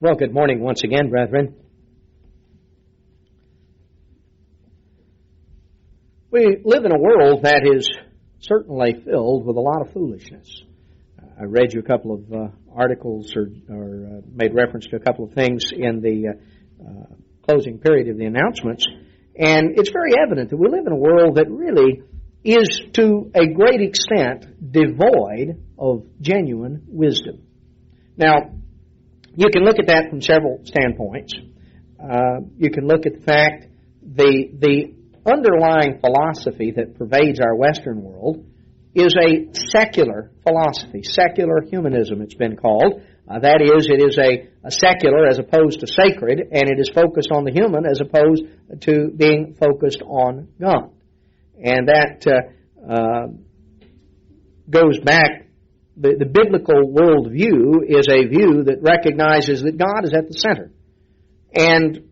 Well, good morning once again, brethren. We live in a world that is certainly filled with a lot of foolishness. I read you a couple of articles or made reference to a couple of things in the closing period of the announcements, and it's very evident that we live in a world that really is to a great extent devoid of genuine wisdom. Now, you can look at that from several standpoints. You can look at the fact the underlying philosophy that pervades our Western world is a secular philosophy, secular humanism it's been called. That is, it is a secular as opposed to sacred, and it is focused on the human as opposed to being focused on God. And that goes back. The biblical worldview is a view that recognizes that God is at the center. And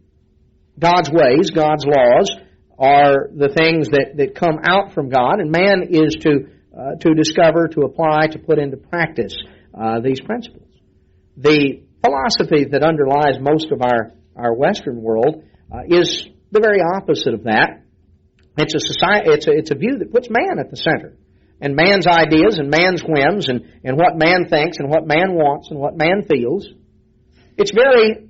God's ways, God's laws, are the things that come out from God, and man is to discover, to apply, to put into practice these principles. The philosophy that underlies most of our Western world is the very opposite of that. It's a society. It's a view that puts man at the center. And man's ideas and man's whims and what man thinks and what man wants and what man feels. It's very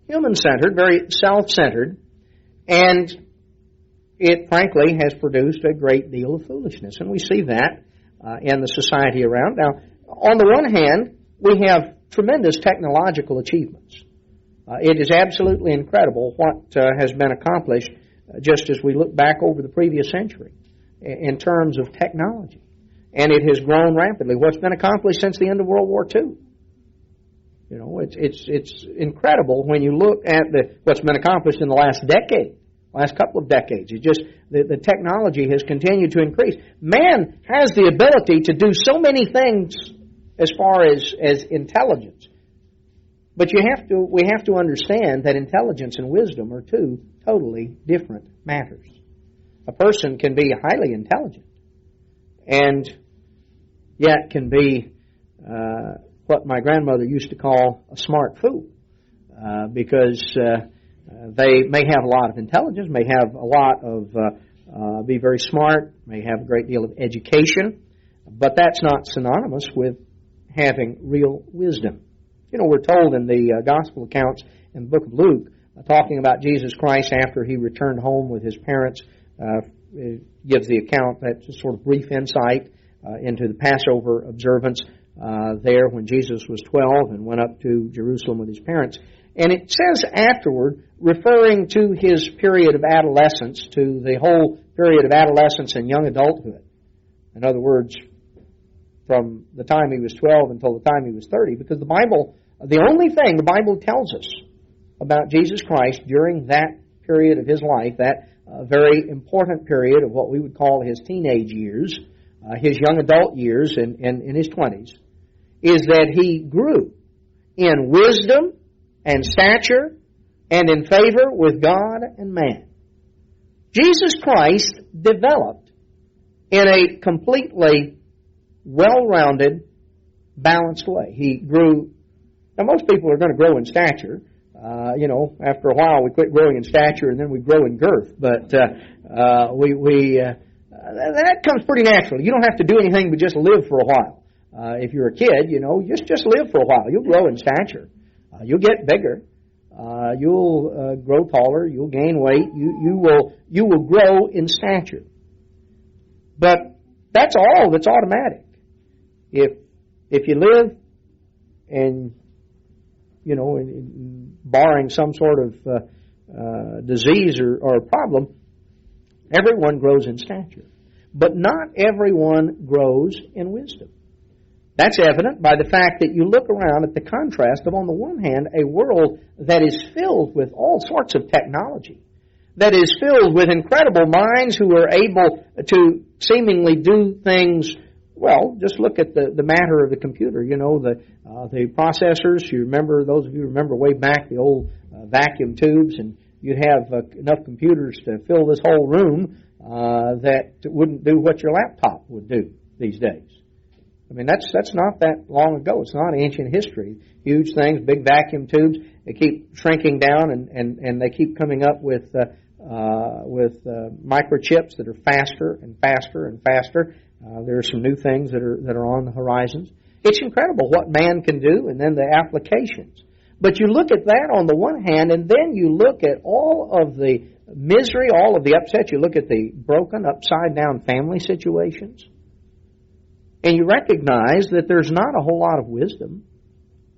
human-centered, very self-centered, and it frankly has produced a great deal of foolishness. And we see that in the society around. Now, on the one hand, we have tremendous technological achievements. It is absolutely incredible what has been accomplished just as we look back over the previous century in terms of technology. And it has grown rapidly. What's been accomplished since the end of World War II? You know, it's incredible when you look at what's been accomplished in the last decade, last couple of decades. It's just the technology has continued to increase. Man has the ability to do so many things as far as intelligence. But we have to understand that intelligence and wisdom are two totally different matters. A person can be highly intelligent and yet can be what my grandmother used to call a smart fool because they may have a lot of intelligence, may have a lot of, be very smart, may have a great deal of education, but that's not synonymous with having real wisdom. You know, we're told in the gospel accounts in the book of Luke, talking about Jesus Christ after he returned home with his parents, gives the account, that's a sort of brief insight into the Passover observance there when Jesus was 12 and went up to Jerusalem with his parents. And it says afterward, referring to his period of adolescence, to the whole period of adolescence and young adulthood. In other words, from the time he was 12 until the time he was 30, because the Bible, the only thing the Bible tells us about Jesus Christ during that period of his life, that very important period of what we would call his teenage years, his young adult years in his 20s, is that he grew in wisdom and stature and in favor with God and man. Jesus Christ developed in a completely well-rounded, balanced way. He grew. Now, most people are going to grow in stature. After a while we quit growing in stature and then we grow in girth. But that comes pretty naturally. You don't have to do anything but just live for a while. If you're a kid, just live for a while. You'll grow in stature. You'll get bigger. You'll grow taller. You'll gain weight. You will grow in stature. But that's all that's automatic. If you live and barring some sort of disease or problem, everyone grows in stature. But not everyone grows in wisdom. That's evident by the fact that you look around at the contrast of, on the one hand, a world that is filled with all sorts of technology, that is filled with incredible minds who are able to seemingly do things. Well, just look at the matter of the computer. The processors. You remember, those of you who remember way back the old vacuum tubes, and you'd have enough computers to fill this whole room that wouldn't do what your laptop would do these days. I mean, that's not that long ago. It's not ancient history. Huge things, big vacuum tubes. They keep shrinking down, and they keep coming up with microchips that are faster and faster and faster. There are some new things that are on the horizons. It's incredible what man can do, and then the applications. But you look at that on the one hand, and then you look at all of the misery, all of the upset. You look at the broken, upside-down family situations. And you recognize that there's not a whole lot of wisdom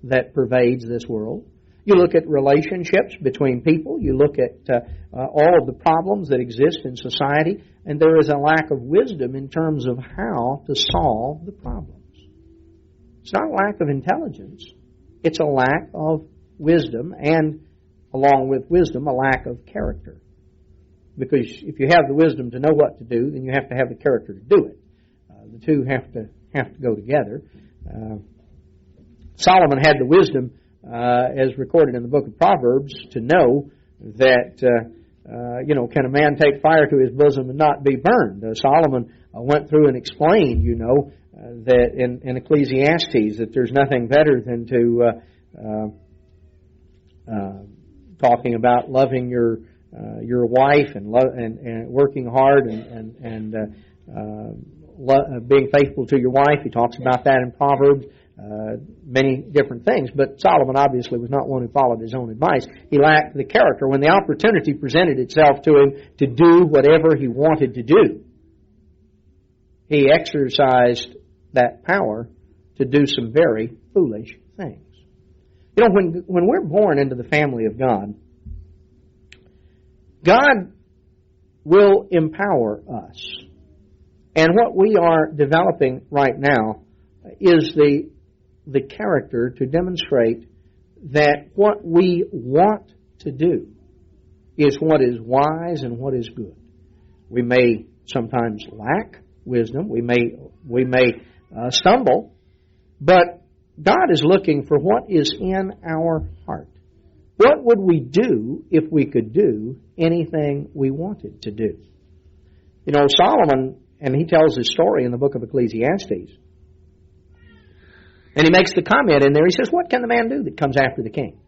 that pervades this world. You look at relationships between people. You look at all of the problems that exist in society, and there is a lack of wisdom in terms of how to solve the problems. It's not a lack of intelligence. It's a lack of wisdom, and along with wisdom, a lack of character. Because if you have the wisdom to know what to do, then you have to have the character to do it. The two have to go together. Solomon had the wisdom, as recorded in the book of Proverbs, to know that, can a man take fire to his bosom and not be burned? Solomon went through and explained, that in Ecclesiastes, that there's nothing better than to talking about loving your wife and working hard and being faithful to your wife. He talks about that in Proverbs, many different things. But Solomon obviously was not one who followed his own advice. He lacked the character. When the opportunity presented itself to him to do whatever he wanted to do, he exercised that power to do some very foolish things. When we're born into the family of God, God will empower us. And what we are developing right now is the character to demonstrate that what we want to do is what is wise and what is good. We may sometimes lack wisdom. We may stumble, but God is looking for what is in our heart. What would we do if we could do anything we wanted to do? Solomon, and he tells his story in the book of Ecclesiastes, and he makes the comment in there, he says, what can the man do that comes after the king?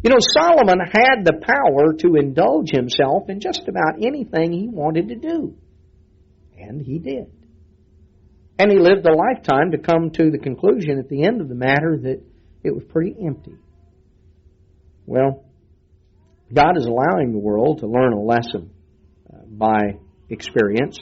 Solomon had the power to indulge himself in just about anything he wanted to do. And he did. And he lived a lifetime to come to the conclusion at the end of the matter that it was pretty empty. Well, God is allowing the world to learn a lesson by experience,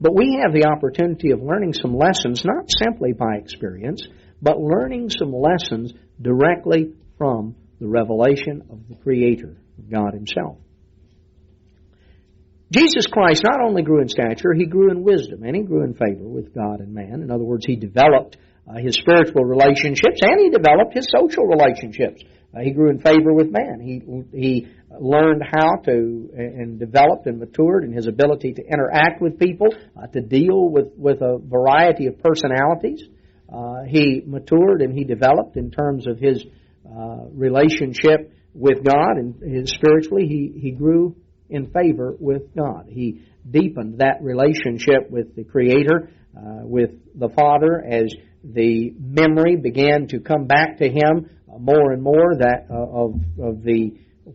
but we have the opportunity of learning some lessons, not simply by experience, but learning some lessons directly from the revelation of the Creator, God Himself. Jesus Christ not only grew in stature, He grew in wisdom, and He grew in favor with God and man. In other words, He developed His spiritual relationships, and He developed His social relationships. He grew in favor with man. He learned how to, and developed and matured in His ability to interact with people, to deal with a variety of personalities. He matured and He developed in terms of His relationship with God, and spiritually He grew in favor with God. He deepened that relationship with the Creator, with the Father, as the memory began to come back to Him more and more that of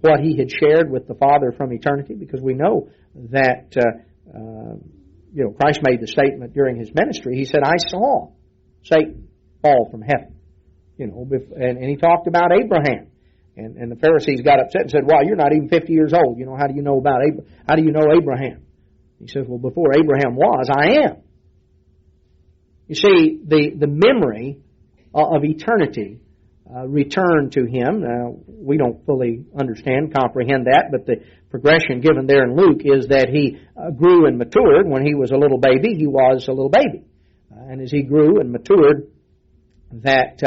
what He had shared with the Father from eternity, because we know that Christ made the statement during His ministry. He said, "I saw Satan fall from heaven," and He talked about Abraham. And the Pharisees got upset and said, "Wow, you're not even 50 years old. How do you know about how do you know Abraham?" He says, "Well, before Abraham was, I am." You see, the memory of eternity returned to him. Now, we don't fully comprehend that, but the progression given there in Luke is that he grew and matured. When he was a little baby, he was a little baby. And as he grew and matured, that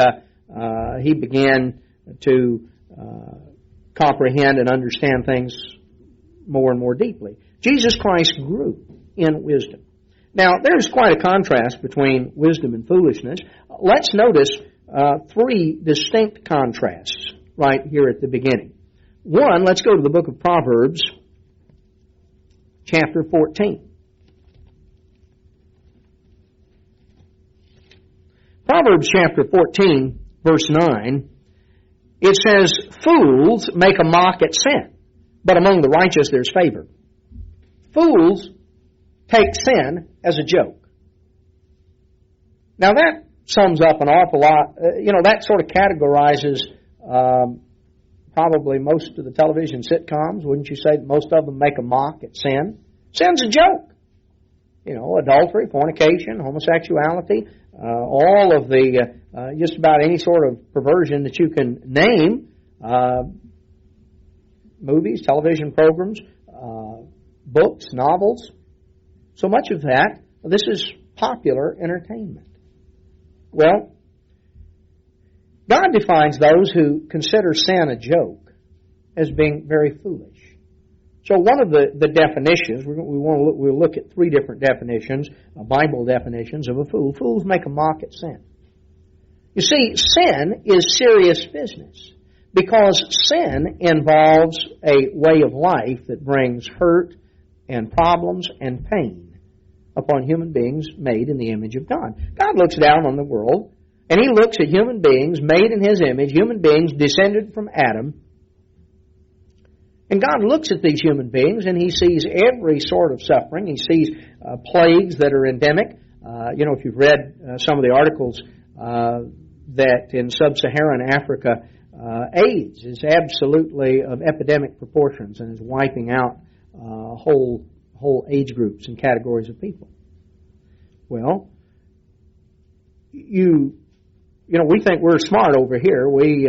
he began to comprehend and understand things more and more deeply. Jesus Christ grew in wisdom. Now, there's quite a contrast between wisdom and foolishness. Let's notice three distinct contrasts right here at the beginning. One, let's go to the book of Proverbs, chapter 14. Proverbs chapter 14, verse 9, it says, "Fools make a mock at sin, but among the righteous there's favor." Fools take sin as a joke. Now that sums up an awful lot. That sort of categorizes probably most of the television sitcoms. Wouldn't you say that most of them make a mock at sin? Sin's a joke. Adultery, fornication, homosexuality, all of the, just about any sort of perversion that you can name, movies, television programs, books, novels, so much of that, this is popular entertainment. Well, God defines those who consider sin a joke as being very foolish. So one of the definitions, we'll look at three different definitions, Bible definitions of a fool. Fools make a mock at sin. You see, sin is serious business because sin involves a way of life that brings hurt and problems and pain upon human beings made in the image of God. God looks down on the world and He looks at human beings made in His image, human beings descended from Adam. And God looks at these human beings and He sees every sort of suffering. He sees plagues that are endemic. If you've read some of the articles that in sub-Saharan Africa, AIDS is absolutely of epidemic proportions and is wiping out whole age groups and categories of people. Well, we think we're smart over here. We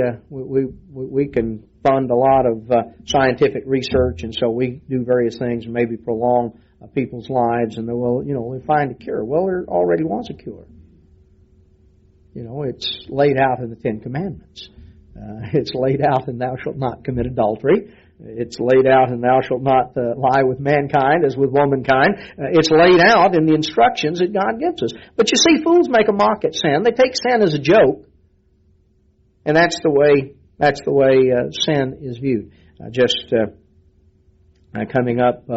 can fund a lot of scientific research, and so we do various things and maybe prolong people's lives, and we find a cure. Well, there already was a cure. It's laid out in the Ten Commandments. It's laid out in "Thou shalt not commit adultery." It's laid out in "Thou shalt not lie with mankind as with womankind." It's laid out in the instructions that God gives us. But you see, fools make a mock at sin. They take sin as a joke, and that's the way sin is viewed. Coming up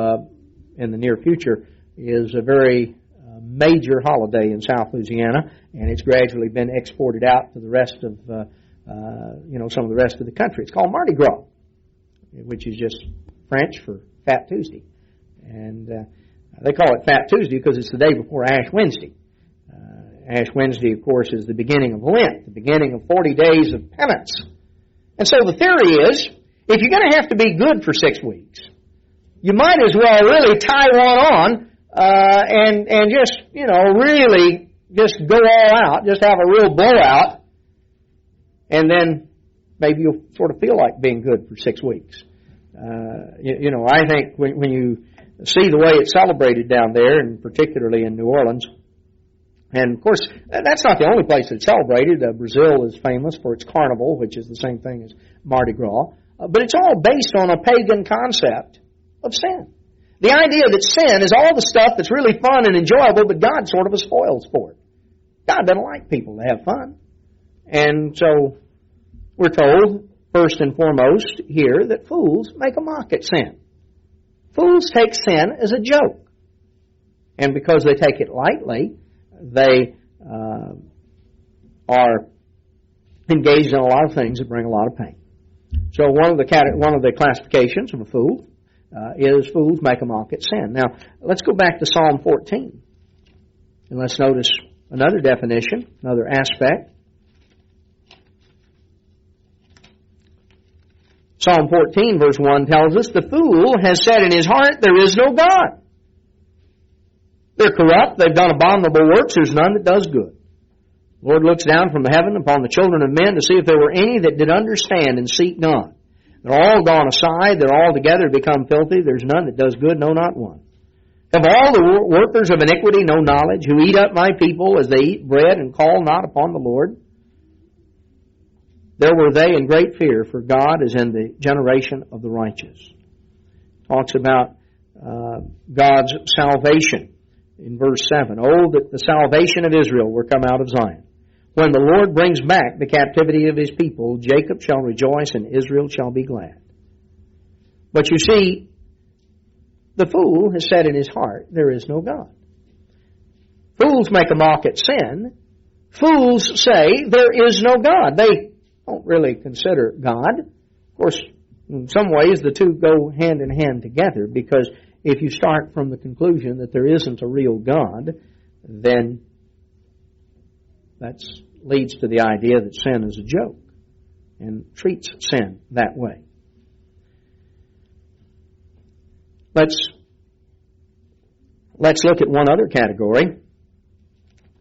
in the near future is a very major holiday in South Louisiana, and it's gradually been exported out to the rest of some of the rest of the country. It's called Mardi Gras, which is just French for Fat Tuesday. And they call it Fat Tuesday because it's the day before Ash Wednesday. Ash Wednesday, of course, is the beginning of Lent, the beginning of 40 days of penance. And so the theory is, if you're going to have to be good for 6 weeks, you might as well really tie one on and just, really just go all out, just have a real blowout, and then maybe you'll sort of feel like being good for 6 weeks. I think when you see the way it's celebrated down there, and particularly in New Orleans, and of course, that's not the only place it's celebrated. Brazil is famous for its carnival, which is the same thing as Mardi Gras. But it's all based on a pagan concept of sin. The idea that sin is all the stuff that's really fun and enjoyable, but God sort of spoils for it. God doesn't like people to have fun. And so we're told, first and foremost here, that fools make a mock at sin. Fools take sin as a joke. And because they take it lightly, they are engaged in a lot of things that bring a lot of pain. So one of the classifications of a fool is fools make a mock at sin. Now, let's go back to Psalm 14. And let's notice another definition, another aspect. Psalm 14, verse 1 tells us, "The fool has said in his heart, there is no God." They're corrupt. They've done abominable works. There's none that does good. The Lord looks down from the heaven upon the children of men to see if there were any that did understand and seek God. They're all gone aside. They're all together become filthy. There's none that does good, no, not one. Have all the workers of iniquity no knowledge, who eat up my people as they eat bread and call not upon the Lord? There were they in great fear, for God is in the generation of the righteous. Talks about God's salvation in verse 7. "Oh, that the salvation of Israel were come out of Zion. When the Lord brings back the captivity of His people, Jacob shall rejoice and Israel shall be glad." But you see, the fool has said in his heart, there is no God. Fools make a mock at sin Fools say there is no God. They don't really consider God. Of course, in some ways the two go hand in hand together, because if you start from the conclusion that there isn't a real God, then that leads to the idea that sin is a joke and treats sin that way. Let's look at one other category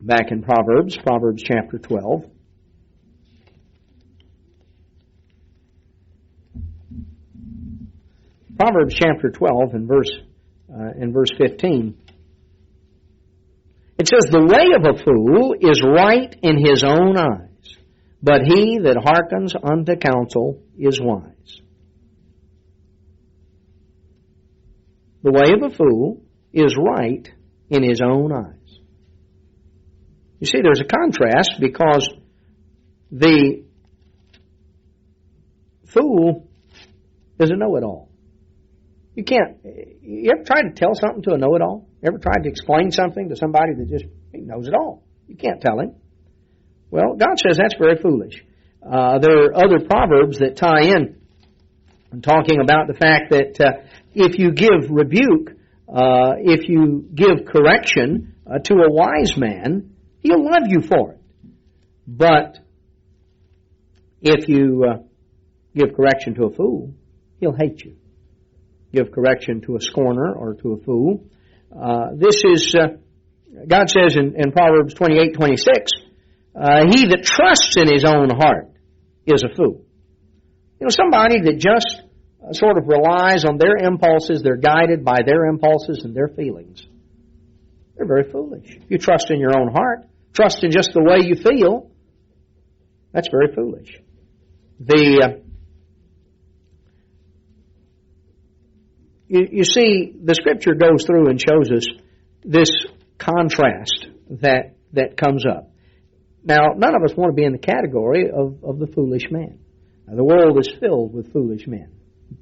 back in Proverbs chapter 12. Proverbs chapter 12 in verse 15. It says, "The way of a fool is right in his own eyes, but he that hearkens unto counsel is wise." The way of a fool is right in his own eyes. You see, there's a contrast, because the fool is a know-it-all. You ever tried to tell something to a know-it-all? Ever tried to explain something to somebody that just knows it all? You can't tell him. Well, God says that's very foolish. There are other proverbs that tie in, talking about the fact that if you give rebuke, if you give correction to a wise man, he'll love you for it. But if you give correction to a fool, he'll hate you. Give correction to a scorner or to a fool. This is, God says in Proverbs 28:26, he that trusts in his own heart is a fool. Somebody that just sort of relies on their impulses, they're guided by their impulses and their feelings. They're very foolish. If you trust in your own heart, trust in just the way you feel, that's very foolish. You see, the Scripture goes through and shows us this contrast that comes up. Now, none of us want to be in the category of the foolish man. Now, the world is filled with foolish men.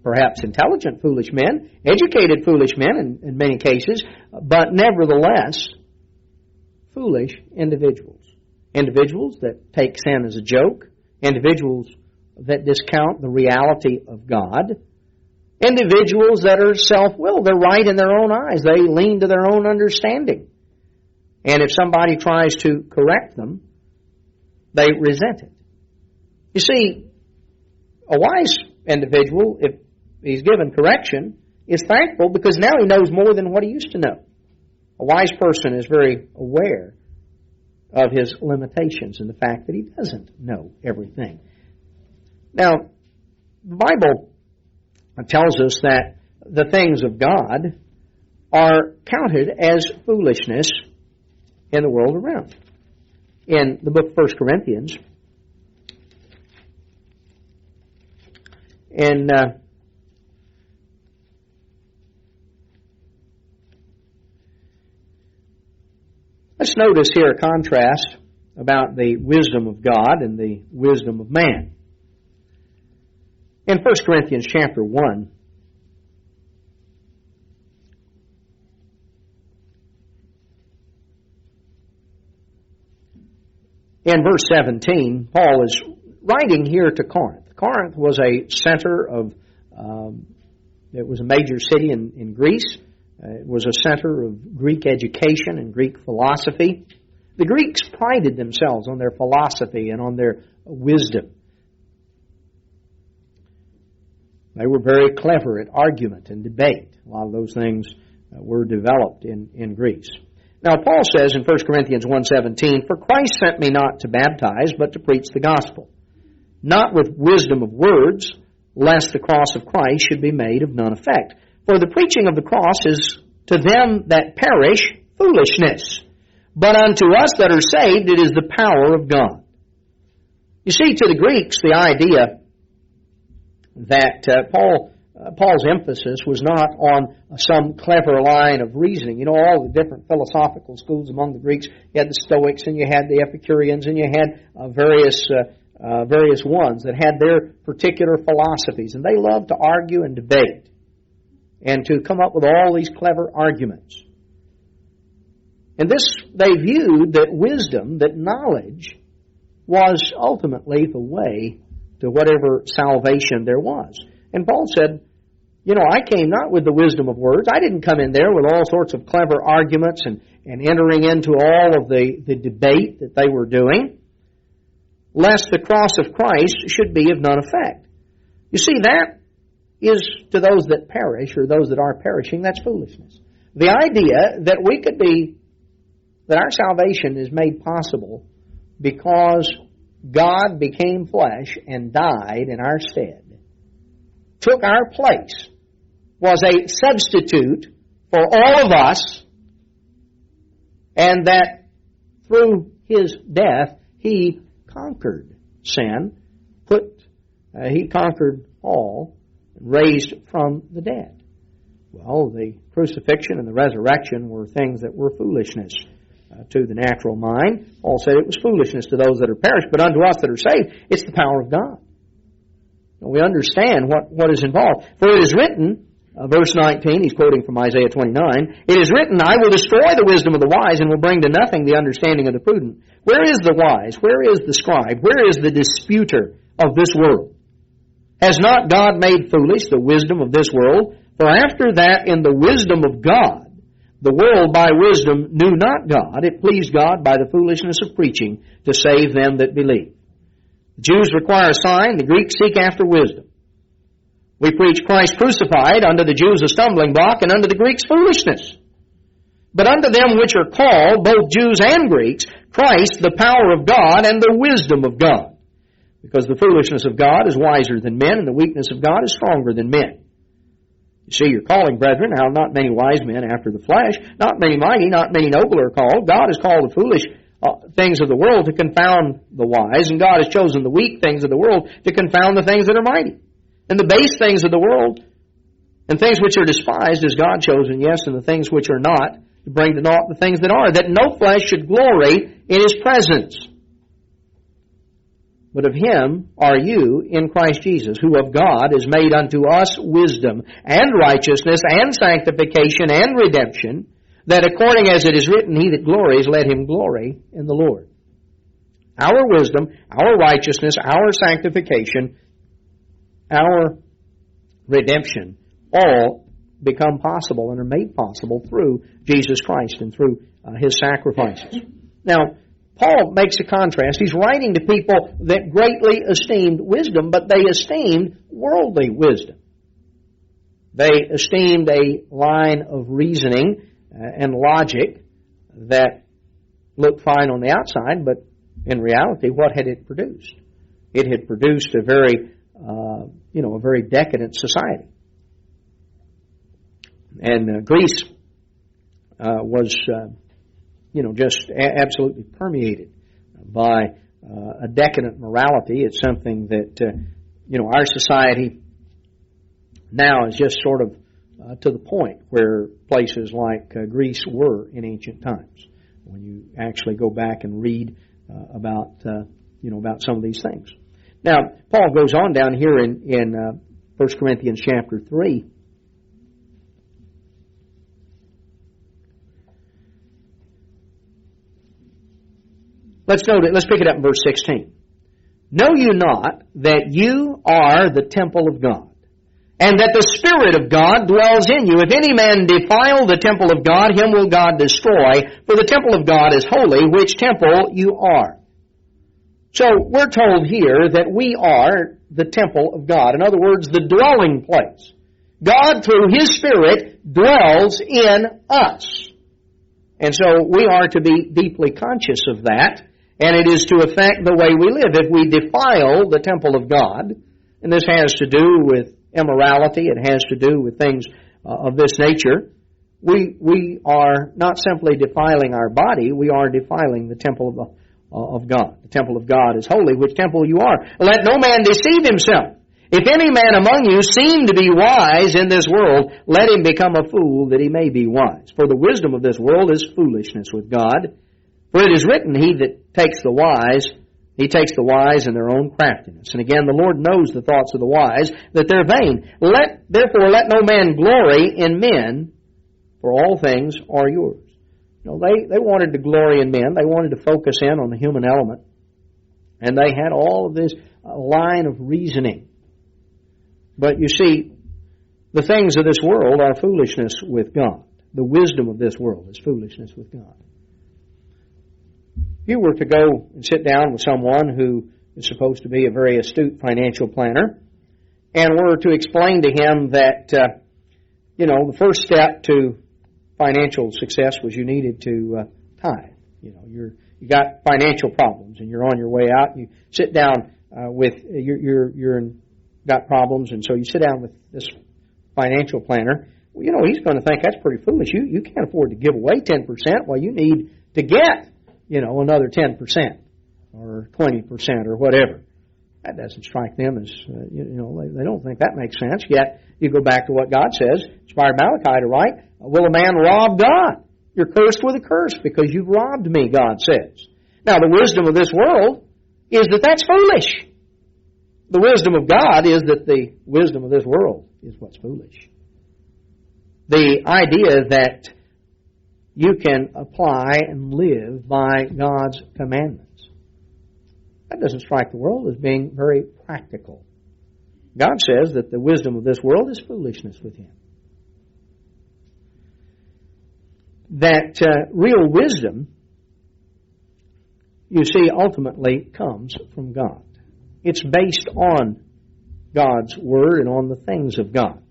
Perhaps intelligent foolish men, educated foolish men in many cases, but nevertheless, foolish individuals. Individuals that take sin as a joke. Individuals that discount the reality of God. Individuals that are self-willed. They're right in their own eyes. They lean to their own understanding. And if somebody tries to correct them, they resent it. You see, a wise individual, if he's given correction, is thankful because now he knows more than what he used to know. A wise person is very aware of his limitations and the fact that he doesn't know everything. Now, the Bible tells us that the things of God are counted as foolishness in the world around. In the book of 1 Corinthians, let's notice here a contrast about the wisdom of God and the wisdom of man. In 1 Corinthians chapter 1, in verse 17, Paul is writing here to Corinth. Corinth was a center of, it was a major city in Greece. It was a center of Greek education and Greek philosophy. The Greeks prided themselves on their philosophy and on their wisdom. They were very clever at argument and debate. A lot of those things were developed in Greece. Now, Paul says in 1 Corinthians 1:17, "For Christ sent me not to baptize, but to preach the gospel, not with wisdom of words, lest the cross of Christ should be made of none effect. For the preaching of the cross is to them that perish foolishness, but unto us that are saved it is the power of God." You see, to the Greeks, the idea that Paul's emphasis was not on some clever line of reasoning. You know, all the different philosophical schools among the Greeks, you had the Stoics and you had the Epicureans and you had various ones that had their particular philosophies, and they loved to argue and debate and to come up with all these clever arguments. And this, they viewed that wisdom, that knowledge, was ultimately the way to whatever salvation there was. And Paul said, I came not with the wisdom of words. I didn't come in there with all sorts of clever arguments and entering into all of the debate that they were doing, lest the cross of Christ should be of none effect. You see, that is to those that perish, or those that are perishing, that's foolishness. The idea that that our salvation is made possible because God became flesh and died in our stead, took our place, was a substitute for all of us, and that through His death He conquered sin, He conquered all, raised from the dead. Well, the crucifixion and the resurrection were things that were foolishness to the natural mind. Paul said it was foolishness to those that are perished, but unto us that are saved, it's the power of God. And we understand what is involved. For it is written, verse 19, he's quoting from Isaiah 29, it is written, I will destroy the wisdom of the wise and will bring to nothing the understanding of the prudent. Where is the wise? Where is the scribe? Where is the disputer of this world? Has not God made foolish the wisdom of this world? For after that, in the wisdom of God, the world by wisdom knew not God. It pleased God by the foolishness of preaching to save them that believe. The Jews require a sign, the Greeks seek after wisdom. We preach Christ crucified, unto the Jews a stumbling block, and unto the Greeks foolishness. But unto them which are called, both Jews and Greeks, Christ the power of God and the wisdom of God. Because the foolishness of God is wiser than men, and the weakness of God is stronger than men. You see your calling, brethren, how not many wise men after the flesh, not many mighty, not many noble are called. God has called the foolish things of the world to confound the wise, and God has chosen the weak things of the world to confound the things that are mighty. And the base things of the world, and things which are despised, is God chosen, yes, and the things which are not, to bring to naught the things that are, that no flesh should glory in His presence. But of Him are you in Christ Jesus, who of God is made unto us wisdom and righteousness and sanctification and redemption, that according as it is written, he that glories, let him glory in the Lord. Our wisdom, our righteousness, our sanctification, our redemption, all become possible and are made possible through Jesus Christ and through His sacrifices. Now, Paul makes a contrast. He's writing to people that greatly esteemed wisdom, but they esteemed worldly wisdom. They esteemed a line of reasoning and logic that looked fine on the outside, but in reality, what had it produced? It had produced a very, a very decadent society. And Greece was just absolutely permeated by a decadent morality. It's something that, our society now is just sort of to the point where places like Greece were in ancient times. When you actually go back and read about some of these things. Now, Paul goes on down here in 1 Corinthians chapter 3. Let's pick it up in verse 16. Know you not that you are the temple of God, and that the Spirit of God dwells in you? If any man defile the temple of God, him will God destroy, for the temple of God is holy, which temple you are. So we're told here that we are the temple of God. In other words, the dwelling place. God, through His Spirit, dwells in us. And so we are to be deeply conscious of that. And it is to affect the way we live. If we defile the temple of God, and this has to do with immorality, it has to do with things of this nature, we are not simply defiling our body, we are defiling the temple of God. The temple of God is holy, which temple you are. Let no man deceive himself. If any man among you seem to be wise in this world, let him become a fool that he may be wise. For the wisdom of this world is foolishness with God. For it is written, he that takes the wise in their own craftiness. And again, the Lord knows the thoughts of the wise, that they're vain. Therefore let no man glory in men, for all things are yours. They wanted to glory in men. They wanted to focus in on the human element. And they had all of this line of reasoning. But you see, the things of this world are foolishness with God. The wisdom of this world is foolishness with God. If you were to go and sit down with someone who is supposed to be a very astute financial planner, and were to explain to him that, the first step to financial success was you needed to tithe. You got financial problems and you're on your way out. You sit down with you're got problems, and so you sit down with this financial planner. Well, he's going to think that's pretty foolish. You can't afford to give away 10%. Well, you need to get another 10% or 20% or whatever. That doesn't strike them as they don't think that makes sense. Yet you go back to what God says, inspired Malachi to write, will a man rob God? You're cursed with a curse because you've robbed me, God says. Now, the wisdom of this world is that that's foolish. The wisdom of God is that the wisdom of this world is what's foolish. The idea that you can apply and live by God's commandments. That doesn't strike the world as being very practical. God says that the wisdom of this world is foolishness with Him. That real wisdom, you see, ultimately comes from God. It's based on God's Word and on the things of God.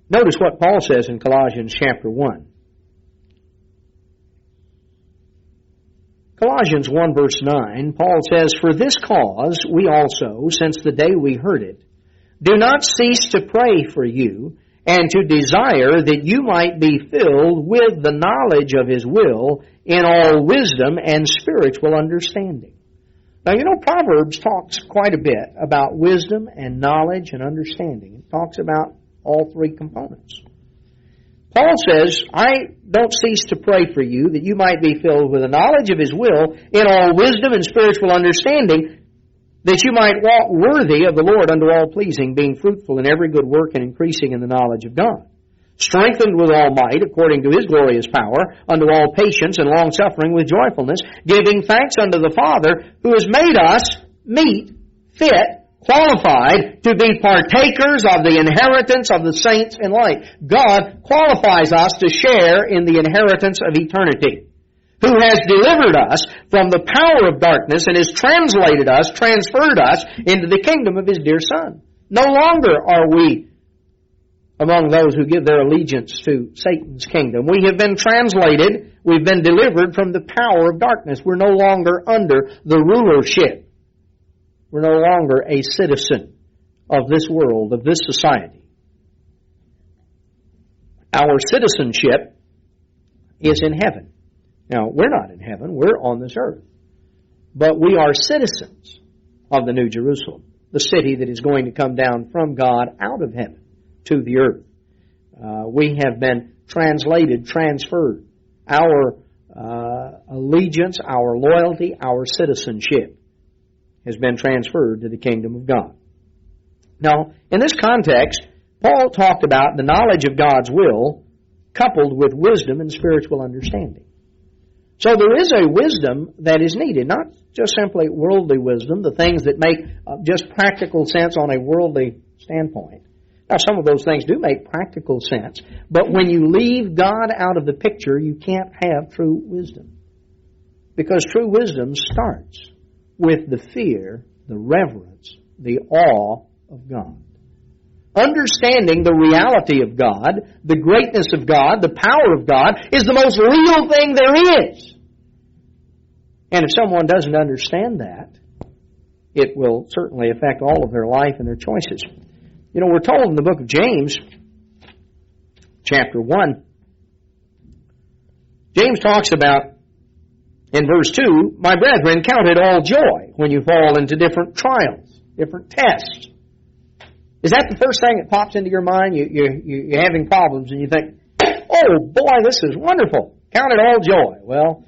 Notice what Paul says in Colossians chapter 1. Colossians 1 verse 9, Paul says, for this cause we also, since the day we heard it, do not cease to pray for you and to desire that you might be filled with the knowledge of His will in all wisdom and spiritual understanding. Now, Proverbs talks quite a bit about wisdom and knowledge and understanding. It talks about all three components. Paul says, I don't cease to pray for you that you might be filled with the knowledge of His will in all wisdom and spiritual understanding, that you might walk worthy of the Lord unto all pleasing, being fruitful in every good work and increasing in the knowledge of God, strengthened with all might according to His glorious power, unto all patience and long-suffering with joyfulness, giving thanks unto the Father who has made us meet, fit, qualified to be partakers of the inheritance of the saints in light. God qualifies us to share in the inheritance of eternity, who has delivered us from the power of darkness and has transferred us into the kingdom of His dear Son. No longer are we among those who give their allegiance to Satan's kingdom. We have been translated, we've been delivered from the power of darkness. We're no longer under the rulership. We're no longer a citizen of this world, of this society. Our citizenship is in heaven. Now, we're not in heaven, we're on this earth. But we are citizens of the New Jerusalem, the city that is going to come down from God out of heaven to the earth. We have been transferred. Our allegiance, our loyalty, our citizenship has been transferred to the kingdom of God. Now, in this context, Paul talked about the knowledge of God's will coupled with wisdom and spiritual understanding. So there is a wisdom that is needed, not just simply worldly wisdom, the things that make just practical sense on a worldly standpoint. Now, some of those things do make practical sense, but when you leave God out of the picture, you can't have true wisdom. Because true wisdom starts with the fear, the reverence, the awe of God. Understanding the reality of God, the greatness of God, the power of God, is the most real thing there is. And if someone doesn't understand that, it will certainly affect all of their life and their choices. We're told in the book of James, chapter 1, James talks about, in verse 2, my brethren, count it all joy when you fall into different trials, different tests. Is that the first thing that pops into your mind? You're having problems and you think, oh boy, this is wonderful. Count it all joy. Well,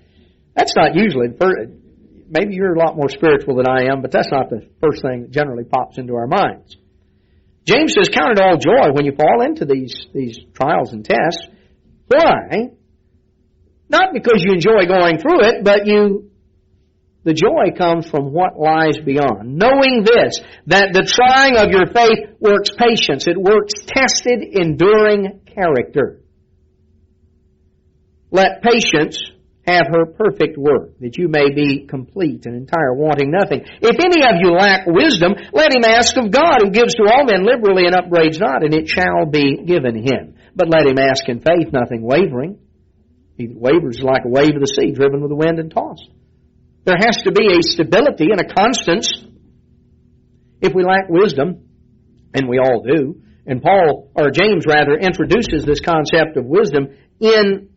that's not usually the first. Maybe you're a lot more spiritual than I am, but that's not the first thing that generally pops into our minds. James says, count it all joy when you fall into these trials and tests. Why? Not because you enjoy going through it, but the joy comes from what lies beyond. Knowing this, that the trying of your faith works patience. It works tested, enduring character. Let patience have her perfect work, that you may be complete and entire, wanting nothing. If any of you lack wisdom, let him ask of God, who gives to all men liberally and upbraids not, and it shall be given him. But let him ask in faith, nothing wavering. He that wavers is like a wave of the sea, driven with the wind and tossed. There has to be a stability and a constance. If we lack wisdom, and we all do, and James introduces this concept of wisdom into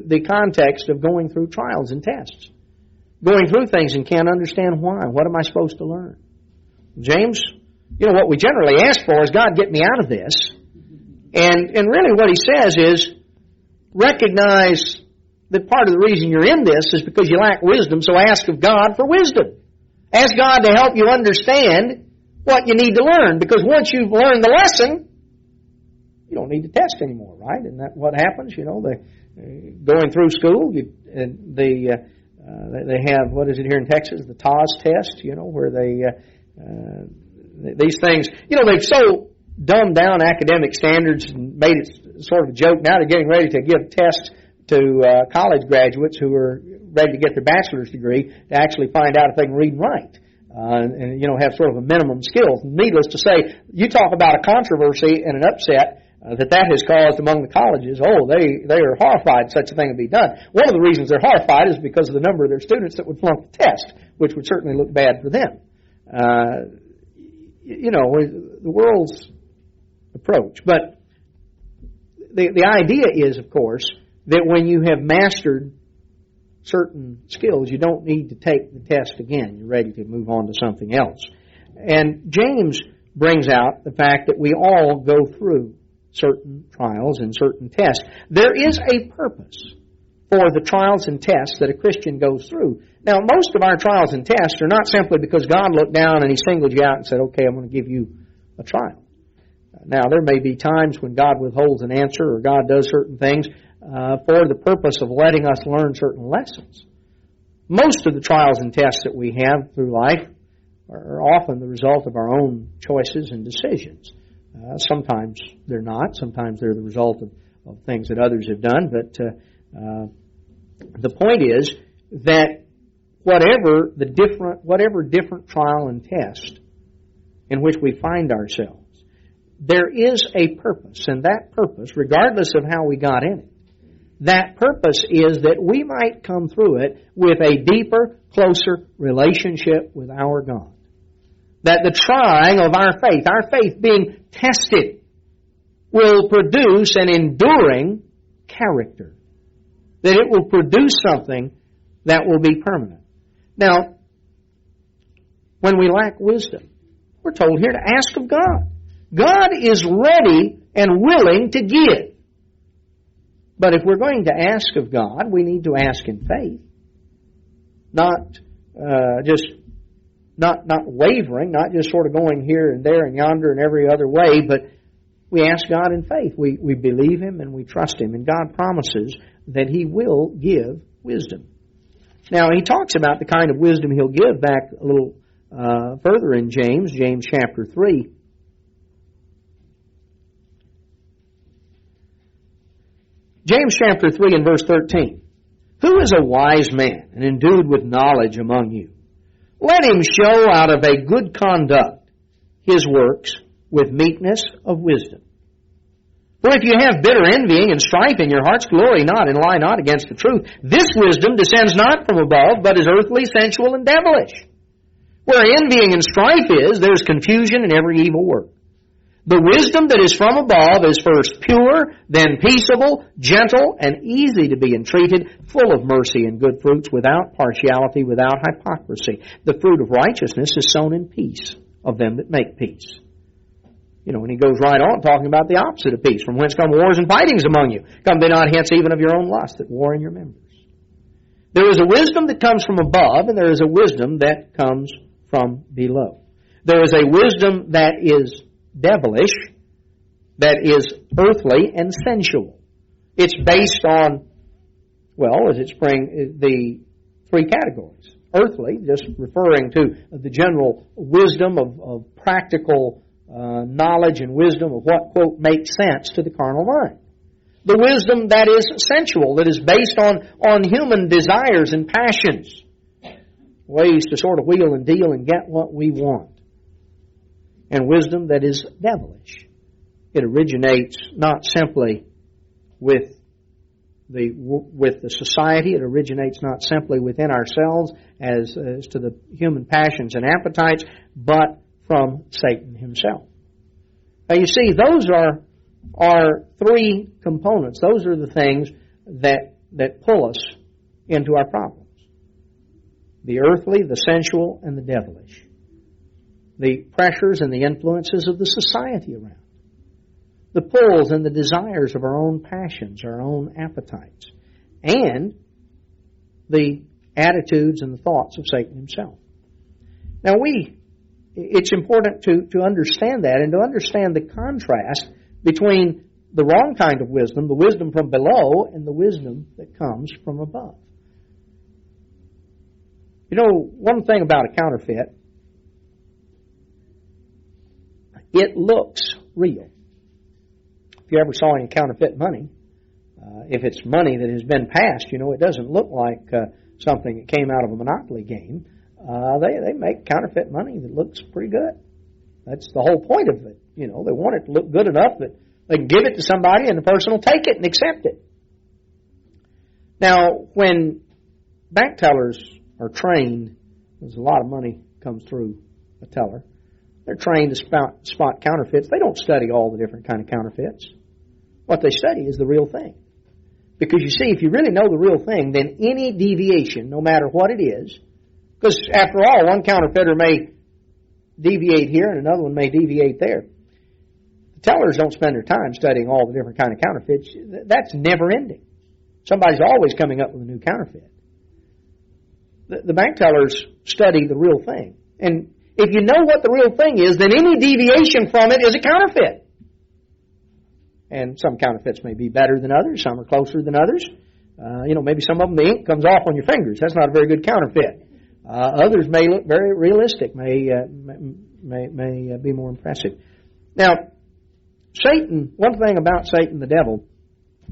the context of going through trials and tests. Going through things and can't understand why. What am I supposed to learn? James, what we generally ask for is, God, get me out of this. And really what he says is, recognize that part of the reason you're in this is because you lack wisdom, so ask of God for wisdom. Ask God to help you understand what you need to learn, because once you've learned the lesson, you don't need to test anymore, right? Isn't that what happens? Going through school, they have, what is it here in Texas, the TAS test, where these things, they've so dumbed down academic standards and made it sort of a joke. Now they're getting ready to give tests to college graduates who are ready to get their bachelor's degree to actually find out if they can read and write. And have sort of a minimum skill. Needless to say, you talk about a controversy and an upset that has caused among the colleges. They are horrified such a thing would be done. One of the reasons they're horrified is because of the number of their students that would flunk the test, which would certainly look bad for them. The world's approach. But the idea is, of course, that when you have mastered certain skills, you don't need to take the test again. You're ready to move on to something else. And James brings out the fact that we all go through certain trials and certain tests. There is a purpose for the trials and tests that a Christian goes through. Now, most of our trials and tests are not simply because God looked down and He singled you out and said, okay, I'm going to give you a trial. Now, there may be times when God withholds an answer or God does certain things for the purpose of letting us learn certain lessons. Most of the trials and tests that we have through life are often the result of our own choices and decisions. Sometimes they're not. Sometimes they're the result of things that others have done. But the point is that whatever different trial and test in which we find ourselves, there is a purpose. And that purpose, regardless of how we got in it, that purpose is that we might come through it with a deeper, closer relationship with our God. That the trying of our faith being tested, will produce an enduring character. That it will produce something that will be permanent. Now, when we lack wisdom, we're told here to ask of God. God is ready and willing to give. But if we're going to ask of God, we need to ask in faith. Not wavering, not just sort of going here and there and yonder and every other way, but we ask God in faith. We believe Him and we trust Him, and God promises that He will give wisdom. Now, He talks about the kind of wisdom He'll give back a little further in James chapter 3. James chapter 3 and verse 13. Who is a wise man and endued with knowledge among you? Let him show out of a good conduct his works with meekness of wisdom. For if you have bitter envying and strife in your hearts, glory not and lie not against the truth. This wisdom descends not from above, but is earthly, sensual, and devilish. Where envying and strife is, there is confusion in every evil work. The wisdom that is from above is first pure, then peaceable, gentle, and easy to be entreated, full of mercy and good fruits, without partiality, without hypocrisy. The fruit of righteousness is sown in peace of them that make peace. And he goes right on talking about the opposite of peace. From whence come wars and fightings among you? Come they not hence even of your own lust that war in your members? There is a wisdom that comes from above, and there is a wisdom that comes from below. There is a wisdom that is devilish, that is earthly and sensual. It's based on, well, as it sprang, the three categories. Earthly, just referring to the general wisdom of practical knowledge and wisdom of what, quote, makes sense to the carnal mind. The wisdom that is sensual, that is based on human desires and passions, ways to sort of wheel and deal and get what we want. And wisdom that is devilish. It originates not simply with the society. It originates not simply within ourselves as to the human passions and appetites, but from Satan himself. Now you see, those are three components. Those are the things that pull us into our problems. The earthly, the sensual, and the devilish. The pressures and the influences of the society around. The pulls and the desires of our own passions, our own appetites, and the attitudes and the thoughts of Satan himself. Now it's important to understand that and to understand the contrast between the wrong kind of wisdom, the wisdom from below, and the wisdom that comes from above. You know, one thing about a counterfeit, it looks real. If you ever saw any counterfeit money, if it's money that has been passed, you know, it doesn't look like something that came out of a Monopoly game. They make counterfeit money that looks pretty good. That's the whole point of it. You know, they want it to look good enough that they can give it to somebody and the person will take it and accept it. Now, when bank tellers are trained, there's a lot of money comes through a teller. They're trained to spot counterfeits. They don't study all the different kind of counterfeits. What they study is the real thing. Because you see, if you really know the real thing, then any deviation, no matter what it is, because after all, one counterfeiter may deviate here and another one may deviate there. The tellers don't spend their time studying all the different kind of counterfeits. That's never ending. Somebody's always coming up with a new counterfeit. The bank tellers study the real thing. And if you know what the real thing is, then any deviation from it is a counterfeit. And some counterfeits may be better than others. Some are closer than others. Maybe some of them, the ink comes off on your fingers. That's not a very good counterfeit. Others may look very realistic, may be more impressive. Now, Satan, one thing about Satan, the devil,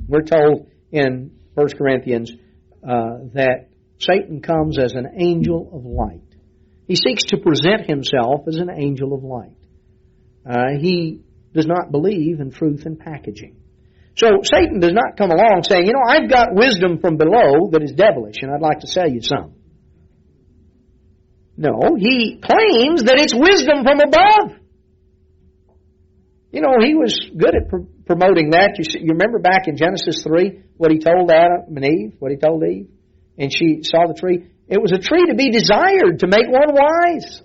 we're told in 1 Corinthians that Satan comes as an angel of light. He seeks to present himself as an angel of light. He does not believe in truth in packaging. So Satan does not come along saying, I've got wisdom from below that is devilish, and I'd like to sell you some. No, he claims that it's wisdom from above. He was good at promoting that. You remember back in Genesis 3, what he told Adam and Eve, what he told Eve? And she saw the tree. It was a tree to be desired, to make one wise.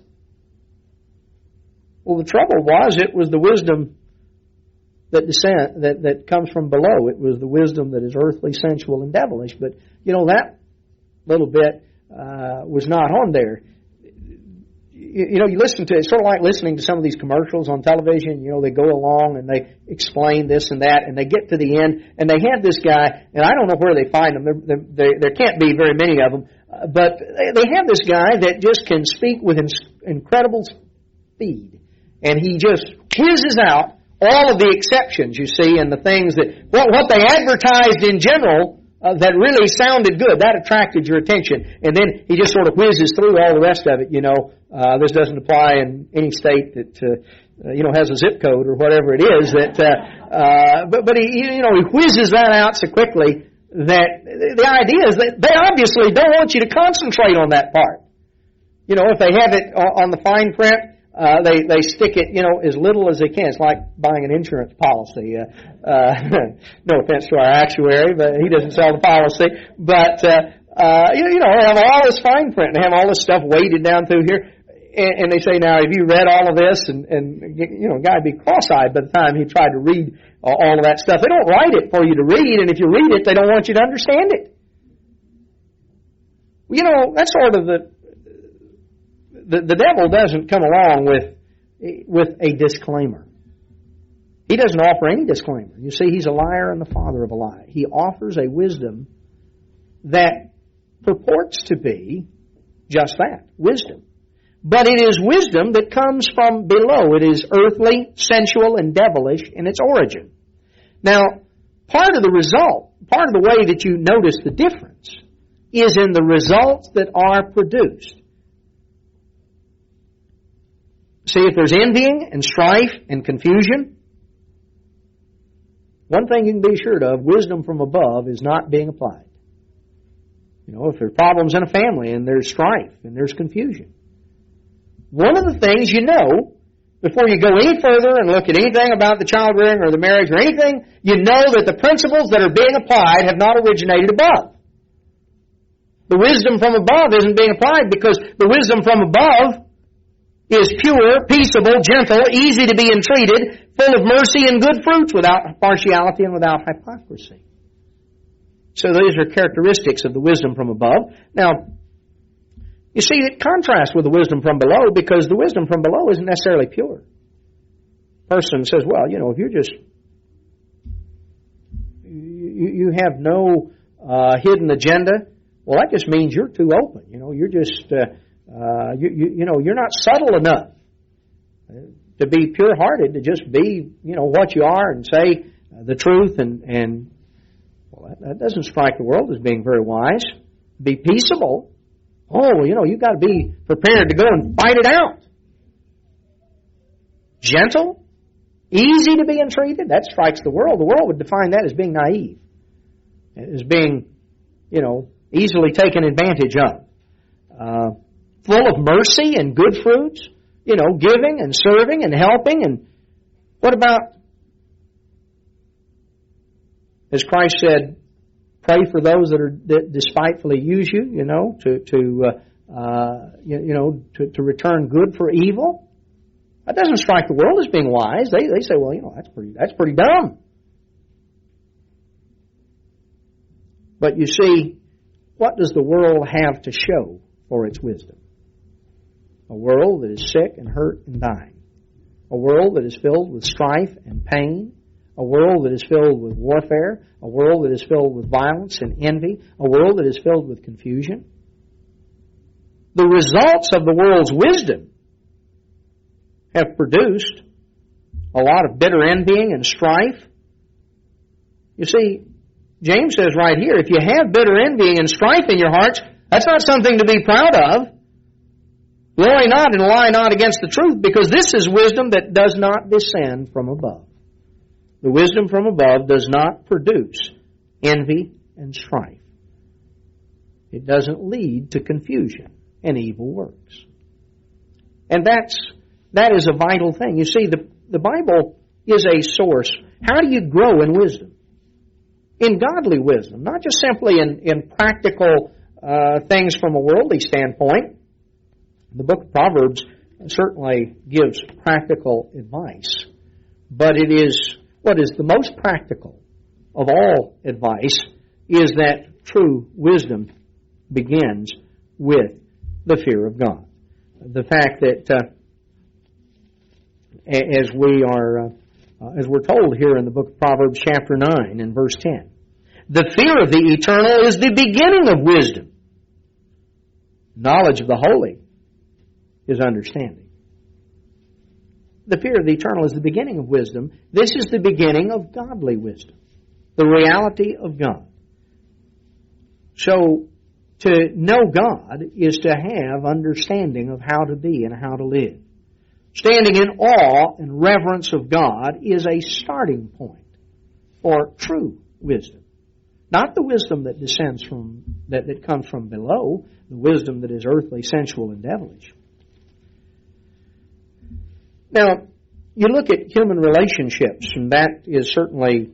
Well, the trouble was, it was the wisdom that comes from below. It was the wisdom that is earthly, sensual, and devilish. But, that little bit was not on there. You listen to, it's sort of like listening to some of these commercials on television. They go along and they explain this and that, and they get to the end, and they have this guy, and I don't know where they find them. There can't be very many of them, but they have this guy that just can speak with incredible speed, and he just whizzes out all of the exceptions, you see, and the things that, what they advertised in general that really sounded good, that attracted your attention, and then he just sort of whizzes through all the rest of it, this doesn't apply in any state that, has a zip code or whatever it is, but he whizzes that out so quickly that the idea is that they obviously don't want you to concentrate on that part. If they have it on the fine print, they stick it, as little as they can. It's like buying an insurance policy. No offense to our actuary, but he doesn't sell the policy. But, they have all this fine print. They have all this stuff weighted down through here. And they say, now, have you read all of this? And a guy would be cross-eyed by the time he tried to read all of that stuff. They don't write it for you to read, and if you read it, they don't want you to understand it. That's sort of the devil doesn't come along with a disclaimer. He doesn't offer any disclaimer. You see, he's a liar and the father of a lie. He offers a wisdom that purports to be just that, wisdom. But it is wisdom that comes from below. It is earthly, sensual, and devilish in its origin. Now, part of the way that you notice the difference is in the results that are produced. See, if there's envying and strife and confusion, one thing you can be assured of, wisdom from above is not being applied. You know, if there's problems in a family and there's strife and there's confusion, one of the things you know, before you go any further and look at anything about the child rearing or the marriage or anything, you know that the principles that are being applied have not originated above. The wisdom from above isn't being applied because the wisdom from above is pure, peaceable, gentle, easy to be entreated, full of mercy and good fruits, without partiality and without hypocrisy. So these are characteristics of the wisdom from above. Now, you see, it contrasts with the wisdom from below because the wisdom from below isn't necessarily pure. A person says, well, you know, if you're just, you have no hidden agenda, well, that just means you're too open. You know, you're just, you know, you're not subtle enough to be pure-hearted, to just be, you know, what you are and say the truth. And well, that doesn't strike the world as being very wise. Be peaceable. Oh, you know, you've got to be prepared to go and fight it out. Gentle, easy to be entreated, that strikes the world. The world would define that as being naive, as being, you know, easily taken advantage of. Full of mercy and good fruits, you know, giving and serving and helping. And what about, as Christ said, pray for those that despitefully use you, you know, to return good for evil. That doesn't strike the world as being wise. They say, well, you know, that's pretty dumb. But you see, what does the world have to show for its wisdom? A world that is sick and hurt and dying. A world that is filled with strife and pain. A world that is filled with warfare. A world that is filled with violence and envy. A world that is filled with confusion. The results of the world's wisdom have produced a lot of bitter envying and strife. You see, James says right here, if you have bitter envying and strife in your hearts, that's not something to be proud of. Glory not and lie not against the truth, because this is wisdom that does not descend from above. The wisdom from above does not produce envy and strife. It doesn't lead to confusion and evil works. And that is a vital thing. You see, the Bible is a source. How do you grow in wisdom? In godly wisdom, not just simply in practical things from a worldly standpoint. The book of Proverbs certainly gives practical advice, but it is what is the most practical of all advice is that true wisdom begins with the fear of God. The fact that as we're told here in the book of Proverbs chapter 9 and verse 10, the fear of the eternal is the beginning of wisdom. Knowledge of the holy is understanding. The fear of the eternal is the beginning of wisdom. This is the beginning of godly wisdom, the reality of God. So, to know God is to have understanding of how to be and how to live. Standing in awe and reverence of God is a starting point for true wisdom. Not the wisdom that descends from, that comes from below, the wisdom that is earthly, sensual, and devilish. Now, you look at human relationships, and that is certainly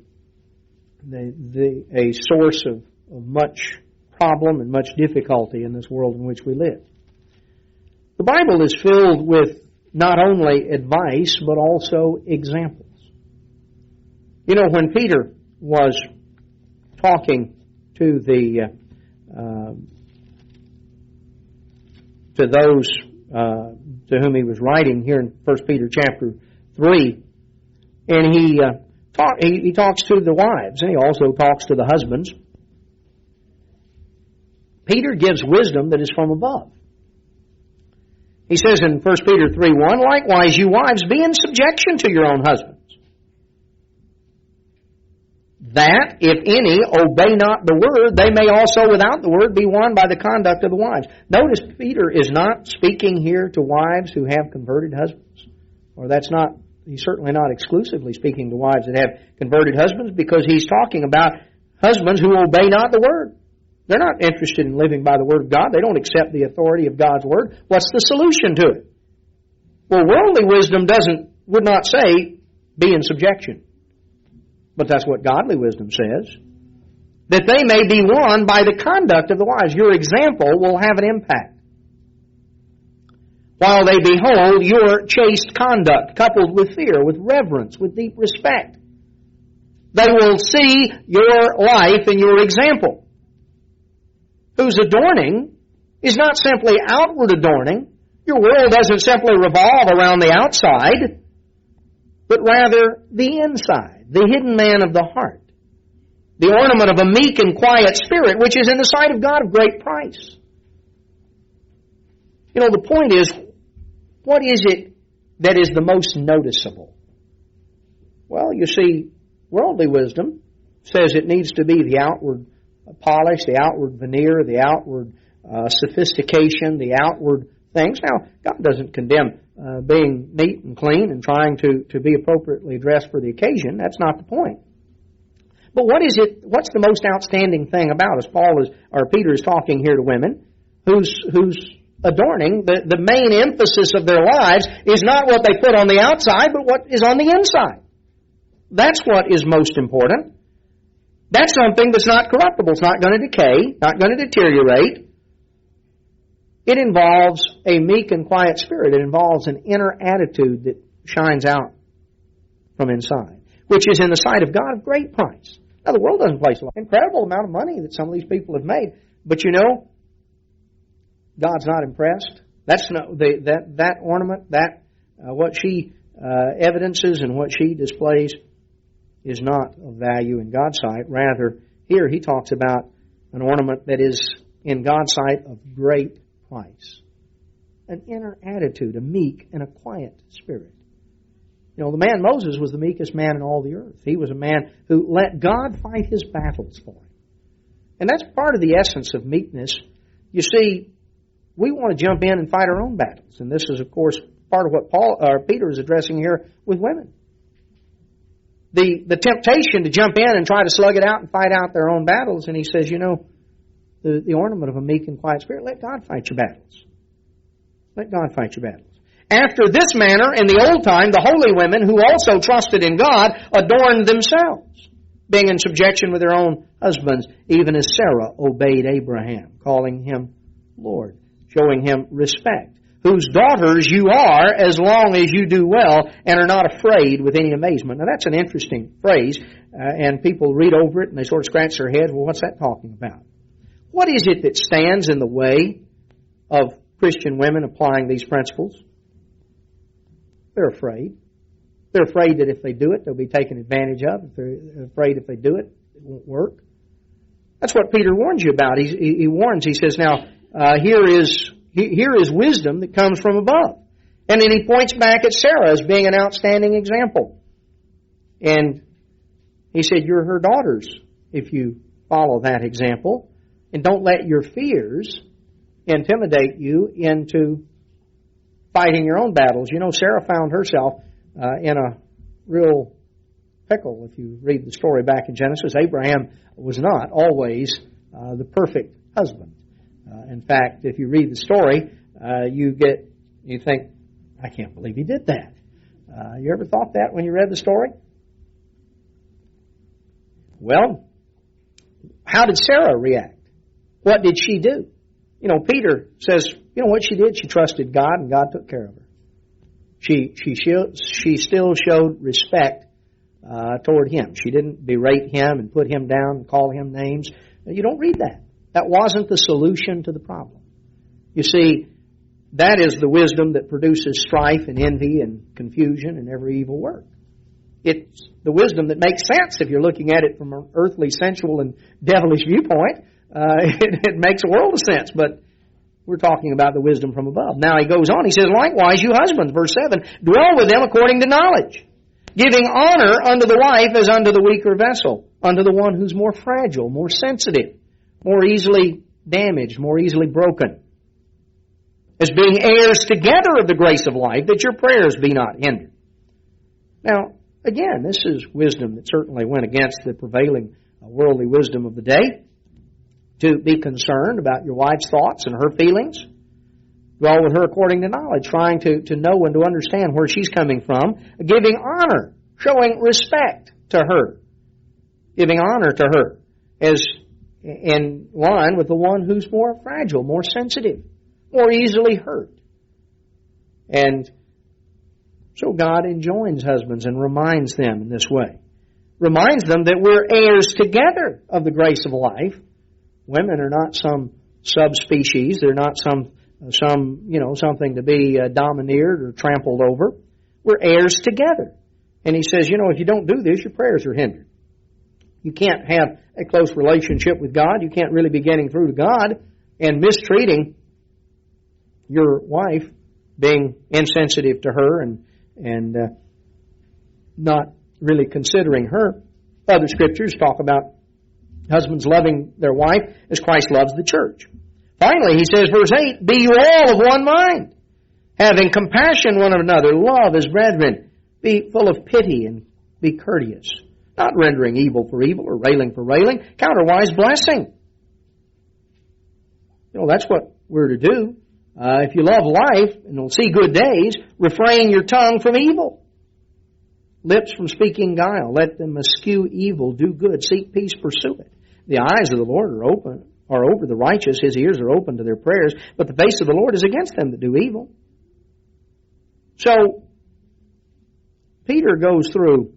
a source of much problem and much difficulty in this world in which we live. The Bible is filled with not only advice, but also examples. You know, when Peter was talking to those to whom he was writing here in 1 Peter chapter 3, And he talks to the wives, and he also talks to the husbands. Peter gives wisdom that is from above. He says in 1 Peter 3:1, likewise, you wives, be in subjection to your own husbands, that, if any, obey not the word, they may also without the word be won by the conduct of the wives. Notice Peter is not speaking here to wives who have converted husbands. Or he's certainly not exclusively speaking to wives that have converted husbands, because he's talking about husbands who obey not the word. They're not interested in living by the word of God. They don't accept the authority of God's word. What's the solution to it? Well, worldly wisdom would not say, be in subjection. But that's what godly wisdom says. That they may be won by the conduct of the wives. Your example will have an impact. While they behold your chaste conduct, coupled with fear, with reverence, with deep respect. They will see your life and your example, whose adorning is not simply outward adorning. Your world doesn't simply revolve around the outside, but rather the inside, the hidden man of the heart, the ornament of a meek and quiet spirit, which is in the sight of God of great price. The point is, what is it that is the most noticeable? Well, you see, worldly wisdom says it needs to be the outward polish, the outward veneer, the outward sophistication, the outward things. Now, God doesn't condemn being neat and clean and trying to be appropriately dressed for the occasion. That's not the point. But what's the most outstanding thing about us? Peter is talking here to women whose adorning, the main emphasis of their lives is not what they put on the outside, but what is on the inside. That's what is most important. That's something that's not corruptible. It's not going to decay, not going to deteriorate. It involves a meek and quiet spirit. It involves an inner attitude that shines out from inside, which is in the sight of God of great price. Now, the world doesn't place an incredible amount of money that some of these people have made, but God's not impressed. That's not that ornament, what she evidences and what she displays is not of value in God's sight. Rather, here he talks about an ornament that is in God's sight of great price. An inner attitude, a meek and a quiet spirit. The man Moses was the meekest man in all the earth. He was a man who let God fight his battles for him. And that's part of the essence of meekness. You see, we want to jump in and fight our own battles. And this is, of course, part of what Peter is addressing here with women. The temptation to jump in and try to slug it out and fight out their own battles. And he says, the ornament of a meek and quiet spirit, let God fight your battles. Let God fight your battles. After this manner, in the old time, the holy women who also trusted in God adorned themselves, being in subjection with their own husbands, even as Sarah obeyed Abraham, calling him Lord, showing him respect, whose daughters you are as long as you do well and are not afraid with any amazement. Now that's an interesting phrase, and people read over it and they sort of scratch their heads. Well, what's that talking about? What is it that stands in the way of Christian women applying these principles? They're afraid. They're afraid that if they do it, they'll be taken advantage of. They're afraid if they do it, it won't work. That's what Peter warns you about. He warns, he says, now, here is wisdom that comes from above. And then he points back at Sarah as being an outstanding example. And he said, you're her daughters if you follow that example. And don't let your fears intimidate you into fighting your own battles. Sarah found herself in a real pickle if you read the story back in Genesis. Abraham was not always the perfect husband. In fact, if you read the story, you think, I can't believe he did that. You ever thought that when you read the story? Well, how did Sarah react? What did she do? Peter says, what she did? She trusted God, and God took care of her. She still showed respect toward him. She didn't berate him and put him down and call him names. You don't read that. That wasn't the solution to the problem. You see, that is the wisdom that produces strife and envy and confusion and every evil work. it's the wisdom that makes sense if you're looking at it from an earthly, sensual, and devilish viewpoint. It makes a world of sense, but we're talking about the wisdom from above. Now he goes on, he says, likewise, you husbands, verse 7, dwell with them according to knowledge, giving honor unto the wife as unto the weaker vessel, unto the one who's more fragile, more sensitive, more easily damaged, more easily broken, as being heirs together of the grace of life, that your prayers be not hindered. Now, again, this is wisdom that certainly went against the prevailing worldly wisdom of the day. To be concerned about your wife's thoughts and her feelings. Dwell with her according to knowledge, trying to know and to understand where she's coming from. Giving honor, showing respect to her. Giving honor to her as in line with the one who's more fragile, more sensitive, more easily hurt. And so God enjoins husbands and reminds them in this way. Reminds them that we're heirs together of the grace of life. Women are not some subspecies. They're not something to be domineered or trampled over. We're heirs together. And he says, if you don't do this, your prayers are hindered. You can't have a close relationship with God. You can't really be getting through to God and mistreating your wife, being insensitive to her and not really considering her. Other scriptures talk about husbands loving their wife as Christ loves the church. Finally, he says, verse 8, be you all of one mind, having compassion one of another, love as brethren, be full of pity and be courteous, not rendering evil for evil or railing for railing, counterwise blessing. That's what we're to do. If you love life and will see good days, refrain your tongue from evil. Lips from speaking guile. Let them eschew evil. Do good. Seek peace. Pursue it. The eyes of the Lord are over the righteous. His ears are open to their prayers. But the face of the Lord is against them that do evil. So, Peter goes through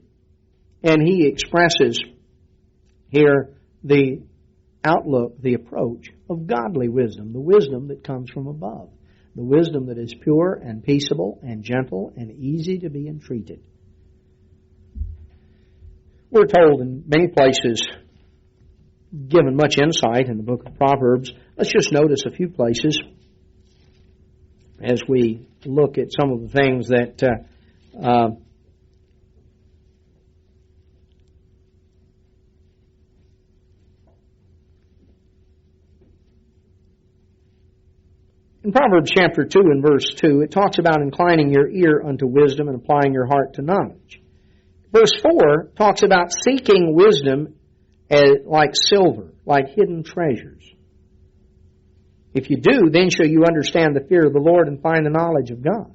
and he expresses here the outlook, the approach of godly wisdom. The wisdom that comes from above. The wisdom that is pure and peaceable and gentle and easy to be entreated. We're told in many places, given much insight in the book of Proverbs. Let's just notice a few places as we look at some of the things that in Proverbs chapter 2 and verse 2, it talks about inclining your ear unto wisdom and applying your heart to knowledge. Verse 4 talks about seeking wisdom like silver, like hidden treasures. If you do, then shall you understand the fear of the Lord and find the knowledge of God.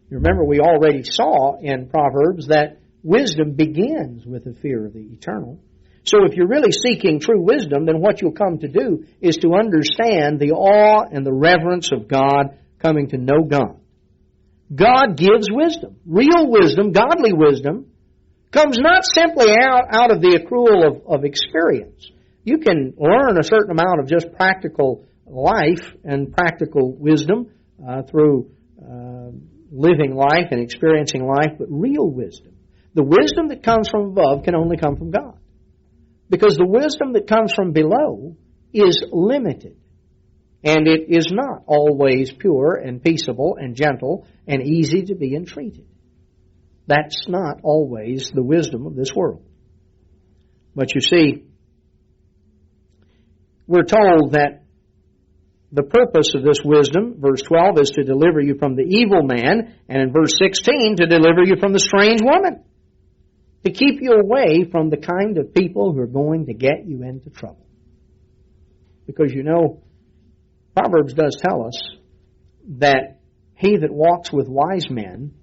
You remember we already saw in Proverbs that wisdom begins with the fear of the eternal. So if you're really seeking true wisdom, then what you'll come to do is to understand the awe and the reverence of God, coming to know God. God gives wisdom. Real wisdom, godly wisdom, comes not simply out of the accrual of experience. You can learn a certain amount of just practical life and practical wisdom through living life and experiencing life, but real wisdom, the wisdom that comes from above, can only come from God. Because the wisdom that comes from below is limited. And it is not always pure and peaceable and gentle and easy to be entreated. That's not always the wisdom of this world. But you see, we're told that the purpose of this wisdom, verse 12, is to deliver you from the evil man, and in verse 16, to deliver you from the strange woman. To keep you away from the kind of people who are going to get you into trouble. Because Proverbs does tell us that he that walks with wise men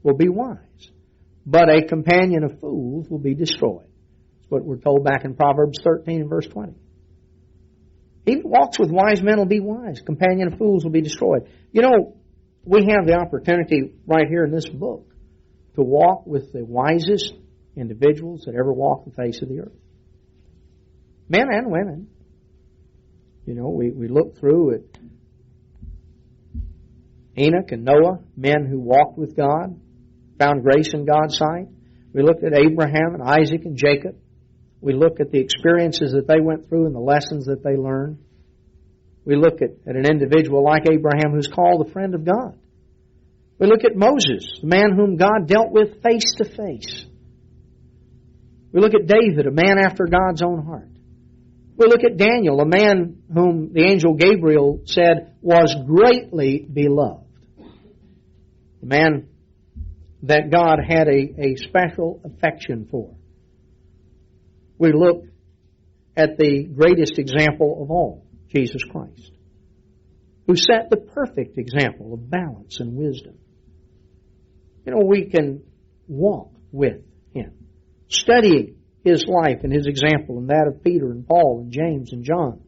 will be wise, but a companion of fools will be destroyed. That's what we're told back in Proverbs 13 and verse 20. He that walks with wise men will be wise. Companion of fools will be destroyed. We have the opportunity right here in this book to walk with the wisest individuals that ever walked the face of the earth. Men and women. We look through at Enoch and Noah, men who walked with God, found grace in God's sight. We looked at Abraham and Isaac and Jacob. We look at the experiences that they went through and the lessons that they learned. We look at an individual like Abraham who's called a friend of God. We look at Moses, the man whom God dealt with face to face. We look at David, a man after God's own heart. We look at Daniel, a man whom the angel Gabriel said was greatly beloved. A man that God had a special affection for. We look at the greatest example of all, Jesus Christ, who set the perfect example of balance and wisdom. You know, we can walk with Him, studying His life and His example and that of Peter and Paul and James and John.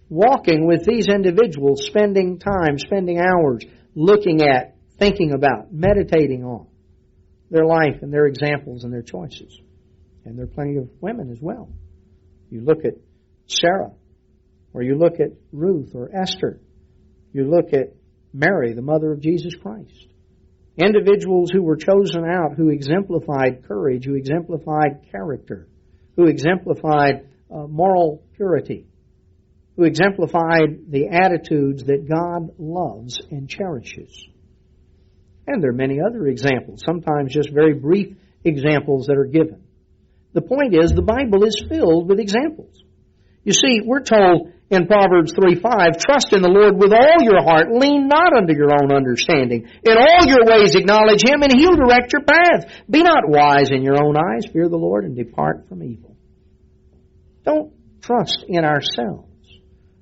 Walking with these individuals, spending time, spending hours, looking at, thinking about, meditating on their life and their examples and their choices. And there are plenty of women as well. You look at Sarah, or you look at Ruth or Esther. You look at Mary, the mother of Jesus Christ. Individuals who were chosen out, who exemplified courage, who exemplified character, who exemplified moral purity, who exemplified the attitudes that God loves and cherishes. And there are many other examples, sometimes just very brief examples that are given. The point is, the Bible is filled with examples. You see, we're told in Proverbs 3:5, trust in the Lord with all your heart, lean not unto your own understanding. In all your ways acknowledge Him, and He'll direct your paths. Be not wise in your own eyes, fear the Lord, and depart from evil. Don't trust in ourselves.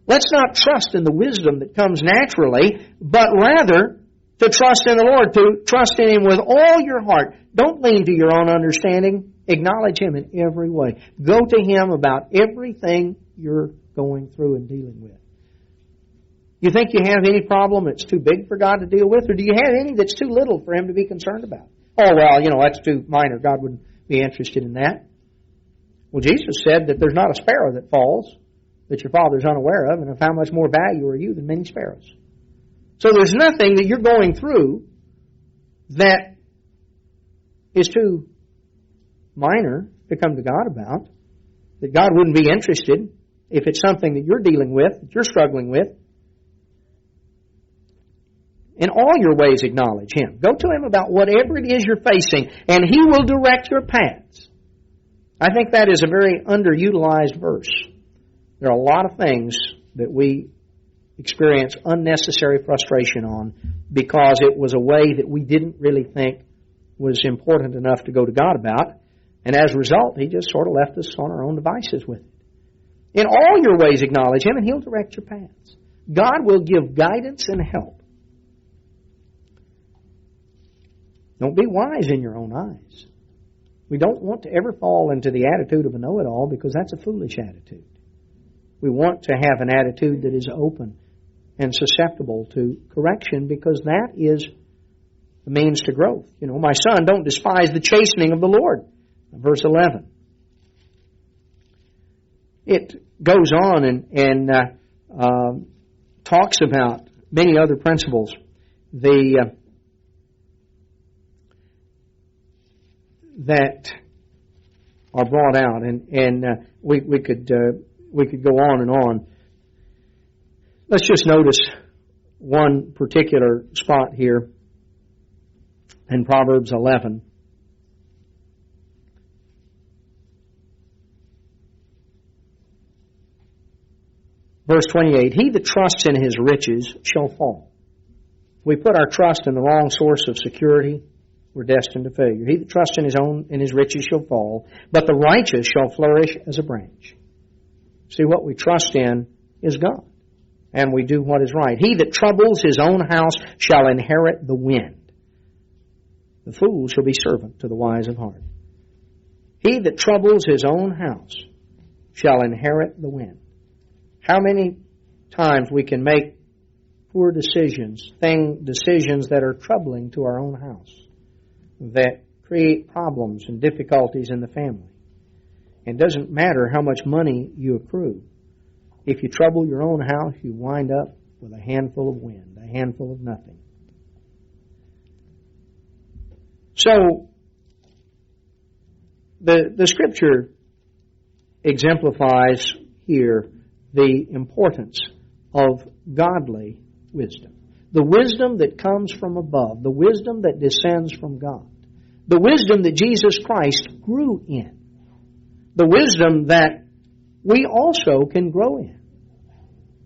Let's not trust in the wisdom that comes naturally, but rather to trust in the Lord, to trust in Him with all your heart. Don't lean to your own understanding. Acknowledge Him in every way. Go to Him about everything you're going through and dealing with. You think you have any problem that's too big for God to deal with, or do you have any that's too little for Him to be concerned about? Oh, well, that's too minor. God wouldn't be interested in that. Well, Jesus said that there's not a sparrow that falls that your Father's unaware of, and of how much more value are you than many sparrows. So there's nothing that you're going through that is too minor to come to God about, that God wouldn't be interested if it's something that you're dealing with, that you're struggling with. In all your ways acknowledge Him. Go to Him about whatever it is you're facing, and He will direct your paths. I think that is a very underutilized verse. There are a lot of things that we experience unnecessary frustration on because it was a way that we didn't really think was important enough to go to God about. And as a result, He just sort of left us on our own devices with it. In all your ways acknowledge Him, and He'll direct your paths. God will give guidance and help. Don't be wise in your own eyes. We don't want to ever fall into the attitude of a know-it-all, because that's a foolish attitude. We want to have an attitude that is open and susceptible to correction, because that is the means to growth. My son, don't despise the chastening of the Lord. Verse 11. It goes on and talks about many other principles that are brought out, and we could go on and on. Let's just notice one particular spot here in Proverbs 11. Verse 28, he that trusts in his riches shall fall. If we put our trust in the wrong source of security, we're destined to failure. He that trusts in his riches shall fall, but the righteous shall flourish as a branch. See, what we trust in is God, and we do what is right. He that troubles his own house shall inherit the wind. The fool shall be servant to the wise of heart. He that troubles his own house shall inherit the wind. How many times we can make poor decisions that are troubling to our own house, that create problems and difficulties in the family. It doesn't matter how much money you accrue. If you trouble your own house, you wind up with a handful of wind, a handful of nothing. So, The Scripture exemplifies here the importance of godly wisdom. The wisdom that comes from above, the wisdom that descends from God, the wisdom that Jesus Christ grew in, the wisdom that we also can grow in,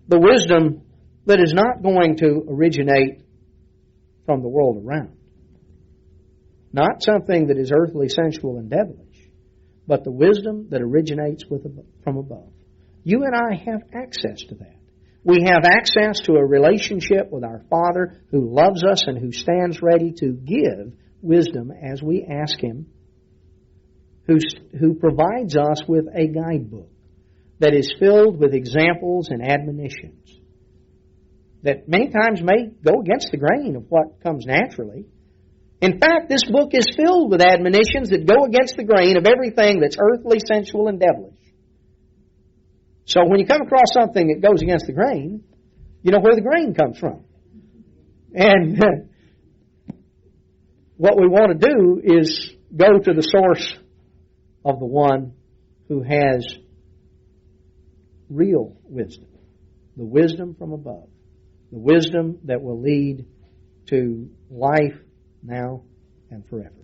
the wisdom that is not going to originate from the world around. Not something that is earthly, sensual, and devilish, but the wisdom that originates from above. You and I have access to that. We have access to a relationship with our Father who loves us and who stands ready to give wisdom as we ask Him, who provides us with a guidebook that is filled with examples and admonitions that many times may go against the grain of what comes naturally. In fact, this book is filled with admonitions that go against the grain of everything that's earthly, sensual, and devilish. So when you come across something that goes against the grain, you know where the grain comes from. And what we want to do is go to the source of the one who has real wisdom, the wisdom from above, the wisdom that will lead to life now and forever.